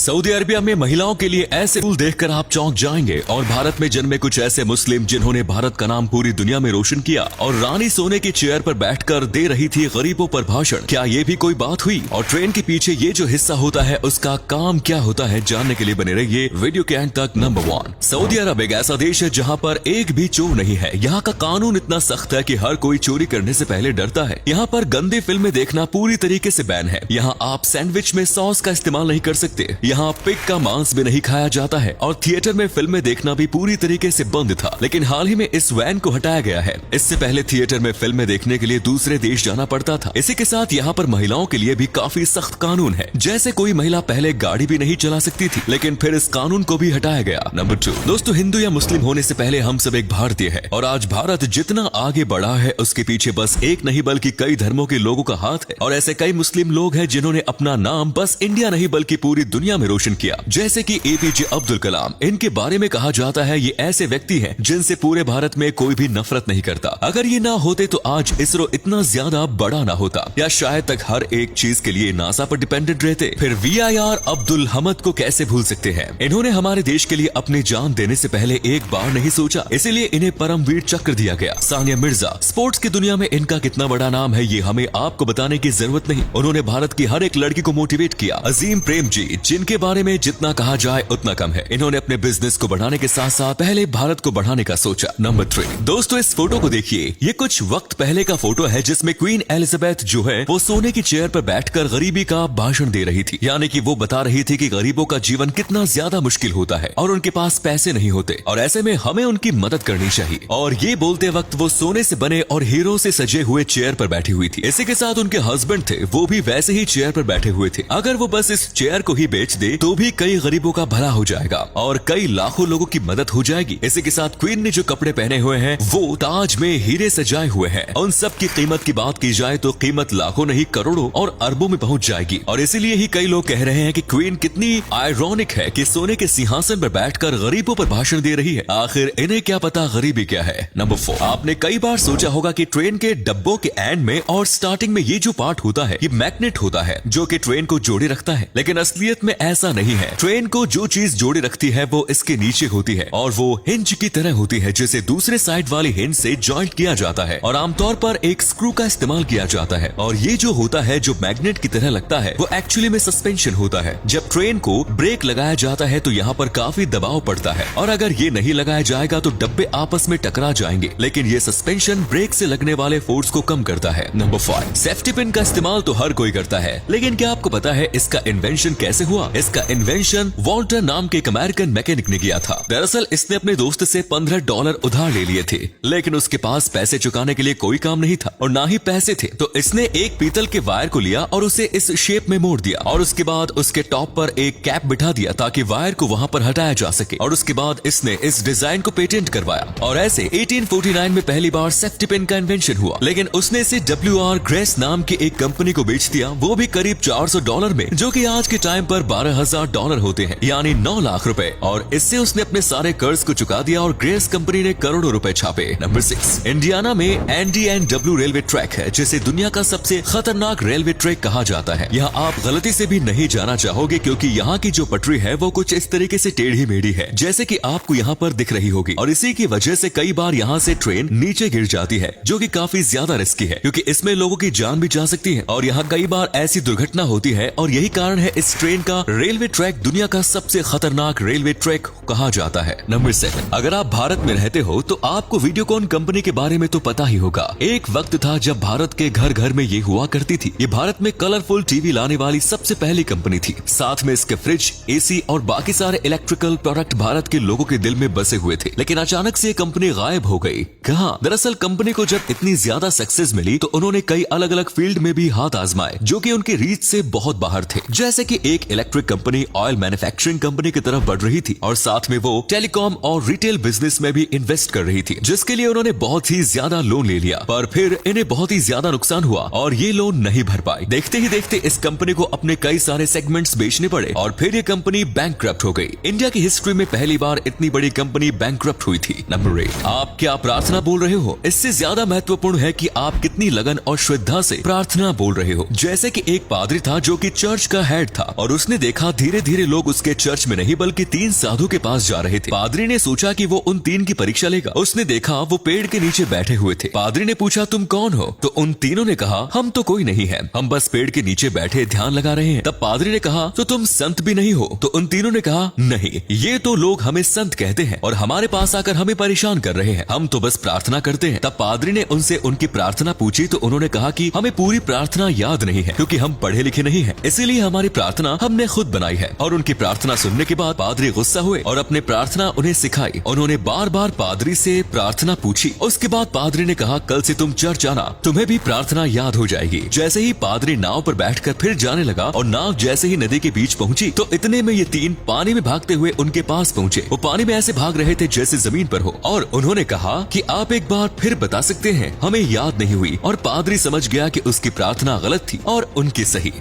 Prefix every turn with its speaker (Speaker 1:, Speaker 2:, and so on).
Speaker 1: Saudi Arabia में महिलाओं के लिए ऐसे रूल देखकर आप चौंक जाएंगे। और भारत में जन्मे कुछ ऐसे मुस्लिम जिन्होंने भारत का नाम पूरी दुनिया में रोशन किया और रानी सोने की चेयर पर बैठकर दे रही थी गरीबों पर भाषण। क्या ये भी कोई बात हुई? और ट्रेन के पीछे ये जो हिस्सा होता है उसका काम क्या होता है, जानने के लिए बने रहिए वीडियो के एंड तक। नंबर 1, सऊदी अरब एक ऐसा देश है जहाँ पर एक भी चोर नहीं है। यहाँ का कानून इतना सख्त है कि हर कोई चोरी करने से पहले डरता है। यहाँ पर गंदी फिल्में देखना पूरी तरीके से बैन है। यहाँ आप सैंडविच में सॉस का इस्तेमाल नहीं कर सकते। यहाँ पिग का मांस भी नहीं खाया जाता है और थिएटर में फिल्में देखना भी पूरी तरीके से बंद था। लेकिन हाल ही में इस वैन को हटाया गया है। इससे पहले थिएटर में फिल्में देखने के लिए दूसरे देश जाना पड़ता था। इसी के साथ यहाँ पर महिलाओं के लिए भी काफी सख्त कानून है। जैसे कोई महिला पहले गाड़ी भी नहीं चला सकती थी, लेकिन फिर इस कानून को भी हटाया गया। नंबर 2, दोस्तों हिंदू या मुस्लिम होने से पहले हम सब एक भारतीय है और आज भारत जितना आगे बढ़ा है उसके पीछे बस एक नहीं बल्कि कई धर्मों के लोगों का हाथ है। और ऐसे कई मुस्लिम लोग हैं जिन्होंने अपना नाम बस इंडिया नहीं बल्कि पूरी दुनिया में रोशन किया, जैसे कि एपीजे अब्दुल कलाम। इनके बारे में कहा जाता है ये ऐसे व्यक्ति हैं जिनसे पूरे भारत में कोई भी नफरत नहीं करता। अगर ये ना होते तो आज इसरो इतना ज्यादा बड़ा ना होता, या शायद तक हर एक चीज के लिए नासा पर डिपेंडेंट रहते। फिर वीआईआर अब्दुल हमद को कैसे भूल सकते हैं? इन्होंने हमारे देश के लिए अपनी जान देने से पहले एक बार नहीं सोचा, इसीलिए इन्हें परमवीर चक्र दिया गया। सानिया मिर्जा, स्पोर्ट्स की दुनिया में इनका कितना बड़ा नाम है ये हमें आपको बताने की जरूरत नहीं। उन्होंने भारत की हर एक लड़की को मोटिवेट किया। अजीम प्रेम जी, जिनके बारे में जितना कहा जाए उतना कम है। इन्होंने अपने बिजनेस को बढ़ाने के साथ साथ पहले भारत को बढ़ाने का सोचा। नंबर 3, दोस्तों इस फोटो को देखिए। ये कुछ वक्त पहले का फोटो है जिसमें क्वीन एलिजाबेथ जो है वो सोने की चेयर पर बैठकर गरीबी का भाषण दे रही थी। यानी कि वो बता रही थी कि गरीबों का जीवन कितना ज्यादा मुश्किल होता है और उनके पास पैसे नहीं होते और ऐसे में हमें उनकी मदद करनी चाहिए। और ये बोलते वक्त वो सोने से बने और हीरो से सजे हुए चेयर पर बैठी हुई थी। इसी के साथ उनके हस्बैंड थे, वो भी वैसे ही चेयर पर बैठे हुए थे। अगर वो बस इस चेयर को ही बेच दे तो भी कई गरीबों का भला हो जाएगा और कई लाखों लोगों की मदद हो जाएगी। इसी के साथ क्वीन ने जो कपड़े पहने हुए हैं वो ताज में हीरे सजाए हुए हैं। उन सब की कीमत की बात की जाए तो कीमत लाखों नहीं करोड़ों और अरबों में पहुंच जाएगी। और इसीलिए ही कई लोग कह रहे हैं कि क्वीन कितनी आयरॉनिक है कि सोने के सिंहासन पर बैठकर गरीबों पर भाषण दे रही है। आखिर इन्हें क्या पता गरीबी क्या है। नंबर 4, आपने कई बार सोचा होगा कि ट्रेन के डब्बों के एंड में और स्टार्टिंग में ये जो पार्ट होता है ये मैग्नेट होता है जो कि ट्रेन को जोड़े रखता है, लेकिन असलियत में ऐसा नहीं है। ट्रेन को जो चीज जोड़े रखती है वो इसके नीचे होती है और वो हिंज की तरह होती है जिसे दूसरे साइड वाली हिंज से जॉइंट किया जाता है और आमतौर पर एक स्क्रू का इस्तेमाल किया जाता है। और ये जो होता है जो मैग्नेट की तरह लगता है वो एक्चुअली में सस्पेंशन होता है। जब ट्रेन को ब्रेक लगाया जाता है तो यहाँ पर काफी दबाव पड़ता है और अगर ये नहीं लगाया जाएगा तो डब्बे आपस में टकरा जाएंगे, लेकिन ये सस्पेंशन ब्रेक से लगने वाले फोर्स को कम करता है। नंबर 5, सेफ्टी पिन का इस्तेमाल तो हर कोई करता है, लेकिन क्या आपको पता है इसका इन्वेंशन कैसे हुआ? इसका इन्वेंशन वॉल्टर नाम के एक अमेरिकन मैकेनिक ने किया था। दरअसल इसने अपने दोस्त से $15 उधार ले लिए थे, लेकिन उसके पास पैसे चुकाने के लिए कोई काम नहीं था और ना ही पैसे थे। तो इसने एक पीतल के वायर को लिया और उसे इस शेप में मोड़ दिया और उसके बाद उसके टॉप पर एक कैप बिठा दिया ताकि वायर को वहाँ पर हटाया जा सके। और उसके बाद इसने इस डिजाइन को पेटेंट करवाया और ऐसे 1849 में पहली बार सेफ्टी पिन का इन्वेंशन हुआ। लेकिन उसने इसे WR ग्रेस नाम की एक कंपनी को बेच दिया, वो भी करीब $400 में, जो कि आज के टाइम पर $12,000 होते हैं, यानी 9 लाख रुपए। और इससे उसने अपने सारे कर्ज को चुका दिया और ग्रेस कंपनी ने करोड़ों रुपए छापे। नंबर 6, इंडियाना में NDNW रेलवे ट्रैक है जिसे दुनिया का सबसे खतरनाक रेलवे ट्रैक कहा जाता है। यहाँ आप गलती से भी नहीं जाना चाहोगे क्योंकि यहाँ की जो पटरी है वो कुछ इस तरीके से टेढ़ी मेढ़ी है जैसे कि आपको यहाँ पर दिख रही होगी। और इसी की वजह से कई बार यहाँ से ट्रेन नीचे गिर जाती है जो कि काफी ज्यादा रिस्की है क्योंकि इसमें लोगों की जान भी जा सकती है और यहाँ कई बार ऐसी दुर्घटना होती है और यही कारण है इस ट्रेन का रेलवे ट्रैक दुनिया का सबसे खतरनाक रेलवे ट्रैक कहा जाता है। नंबर 7, अगर आप भारत में रहते हो तो आपको वीडियोकॉन कंपनी के बारे में तो पता ही होगा। एक वक्त था जब भारत के घर घर में ये हुआ करती थी। ये भारत में कलरफुल टीवी लाने वाली सबसे पहली कंपनी थी। साथ में इसके फ्रिज, एसी और बाकी सारे इलेक्ट्रिकल प्रोडक्ट भारत के लोगों के दिल में बसे हुए थे। लेकिन अचानक से कंपनी गायब हो गई। कहाँ? दरअसल कंपनी को जब इतनी ज्यादा सक्सेस मिली तो उन्होंने कई अलग अलग फील्ड में भी हाथ आजमाए जो कि उनकी रीच से बहुत बाहर थे। जैसे कि एक electric company oil manufacturing company की तरफ बढ़ रही थी और साथ में वो टेलीकॉम और रिटेल बिजनेस में भी इन्वेस्ट कर रही थी, जिसके लिए उन्होंने बहुत ही ज्यादा लोन ले लिया। पर फिर इन्हें बहुत ही ज्यादा नुकसान हुआ और ये लोन नहीं भर पाए। देखते ही देखते इस कंपनी को अपने कई सारे सेगमेंट्स बेचने पड़े और फिर ये कंपनी बैंकक्रप्ट हो गई। इंडिया की हिस्ट्री में पहली बार इतनी बड़ी कंपनी बैंकक्रप्ट हुई थी। नंबर 8, आप क्या प्रार्थना बोल रहे हो? इससे ज्यादा महत्वपूर्ण है कि आप कितनी लगन और श्रद्धा से प्रार्थना बोल रहे हो। जैसे कि एक पादरी था जो कि चर्च का हेड था और उसने देखा देखा धीरे धीरे लोग उसके चर्च में नहीं बल्कि 3 साधु के पास जा रहे थे। पादरी ने सोचा कि वो उन 3 की परीक्षा लेगा। उसने देखा वो पेड़ के नीचे बैठे हुए थे। पादरी ने पूछा तुम कौन हो? तो उन तीनों ने कहा हम तो कोई नहीं है, हम बस पेड़ के नीचे बैठे ध्यान लगा रहे हैं। तब पादरी ने कहा तो तुम संत भी नहीं हो? तो उन तीनों ने कहा नहीं, ये तो लोग हमें संत कहते हैं और हमारे पास आकर हमें परेशान कर रहे हैं, हम तो बस प्रार्थना करते हैं। तब पादरी ने उनसे उनकी प्रार्थना पूछी तो उन्होंने कहा कि हमें पूरी प्रार्थना याद नहीं है क्योंकि हम पढ़े लिखे नहीं हैं, इसीलिए हमारी प्रार्थना हमने खुद बनाई है। और उनकी प्रार्थना सुनने के बाद पादरी गुस्सा हुए और अपने प्रार्थना उन्हें सिखाई। उन्होंने बार बार पादरी से प्रार्थना पूछी। उसके बाद पादरी ने कहा कल से तुम चर्च आना, तुम्हें भी प्रार्थना याद हो जाएगी। जैसे ही पादरी नाव पर बैठकर फिर जाने लगा और नाव जैसे ही नदी के बीच पहुंची तो इतने में ये 3 पानी में भागते हुए उनके पास पहुंचे। वो पानी में ऐसे भाग रहे थे जैसे जमीन पर हो और उन्होंने कहा कि आप एक बार फिर बता सकते हैं? हमें याद नहीं हुई। और पादरी समझ गया कि उसकी प्रार्थना गलत थी और उनकी सही।